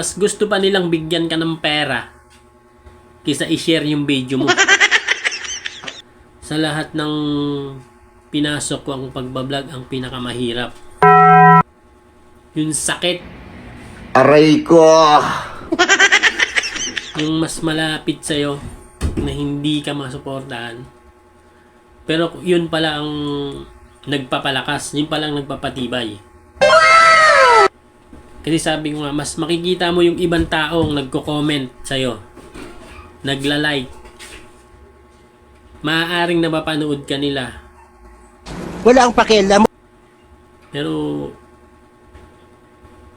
Mas gusto pa nilang bigyan ka ng pera kaysa i-share yung video mo. Sa lahat ng pinasok ko ang pagbablog, ang pinakamahirap yung sakit. Aray ko! Yung mas malapit sa'yo na hindi ka masuportahan. Pero yun pala ang nagpapalakas. Yun pala ang nagpapatibay. Kasi sabi ko nga, mas makikita mo yung ibang taong nagko-comment sa'yo. Nagla-like. Maaaring napapanood ka nila. Wala ang pakialam. Pero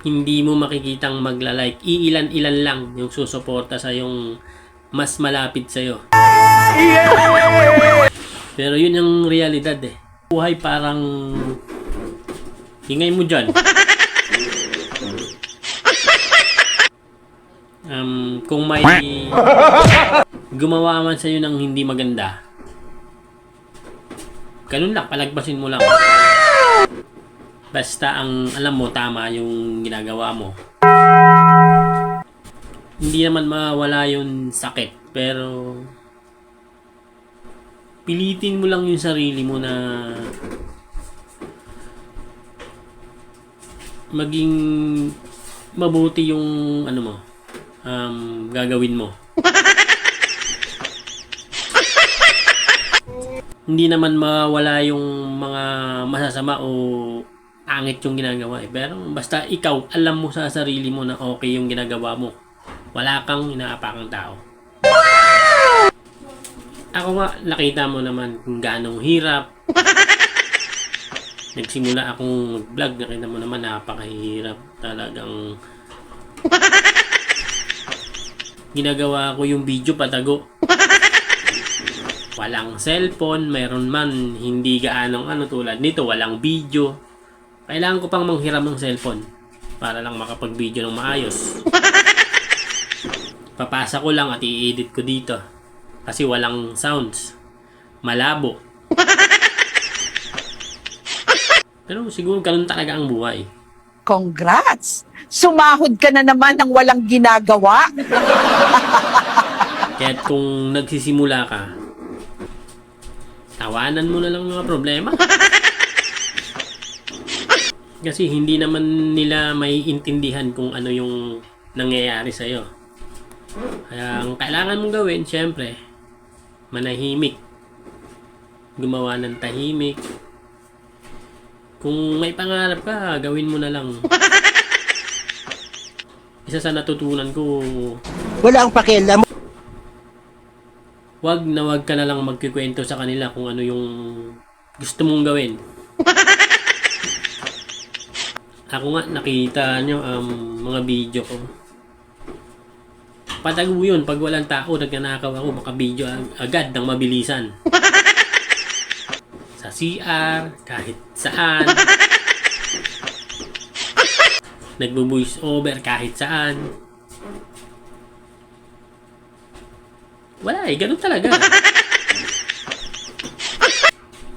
hindi mo makikitang magla-like. Iilan-ilan lang yung susuporta sa yung mas malapit sa'yo. Pero yun yung realidad eh. Buhay parang ingay mo dyan. Kung may gumawa man sa'yo ng hindi maganda, ganun lang, palagpasin mo lang. Basta ang alam mo, tama yung ginagawa mo. Hindi naman mawala yung sakit, pero pilitin mo lang yung sarili mo na maging mabuti yung ano mo, gagawin mo. Hindi naman mawala yung mga masasama o angit yung ginagawa eh. Pero basta ikaw, alam mo sa sarili mo na okay yung ginagawa mo. Wala kang inaapakang tao. Ako nga, nakita mo naman kung gaano hirap. Nagsimula akong mag-vlog, nakita mo naman napakahirap. Talagang ginagawa ko yung video patago. Walang cellphone, mayroon man, hindi gaanong tulad nito, walang video. Kailangan ko pang manghiram ng cellphone para lang makapag-video ng maayos. Papasa ko lang at i-edit ko dito kasi walang sounds. Malabo. Pero siguro ganun talaga ang buhay. Congrats! Sumahod ka na naman ng walang ginagawa. Kaya kung nagsisimula ka, tawanan mo na lang mga problema. Kasi hindi naman nila maiintindihan kung ano yung nangyayari sa'yo. Kaya ang kailangan mong gawin, syempre, manahimik. Gumawa ng tahimik. Kung may pangarap ka, gawin mo na lang. Isa sa natutunan ko, Wala ang pakialam. wag na wag ka na lang magkikwento sa kanila kung ano yung gusto mong gawin. Ako nga, nakita nyo mga video ko. Patago yun. Pag walang tao, nagnanakaw ako, maka-video agad ng mabilisan. Sa CR, kahit saan. Nagbo-voice over kahit saan. Wala eh, ganun talaga.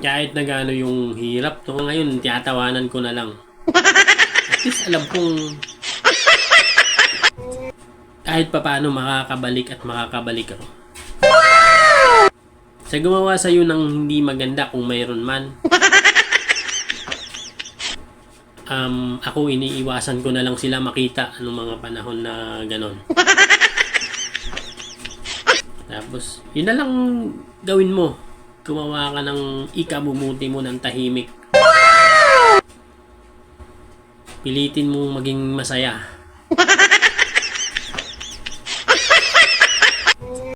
Kahit na gano yung hirap, to ngayon, tiyatawanan ko na lang. At least alam kong kahit pa paano makakabalik at makakabalik ako. Sa gumawa sa'yo ng hindi maganda kung mayroon man, ako iniiwasan ko na lang sila makita anong mga panahon na ganon. Tapos, yun na lang gawin mo. Gumawa ka ng ikabubuti mo ng tahimik. Pilitin mo maging masaya.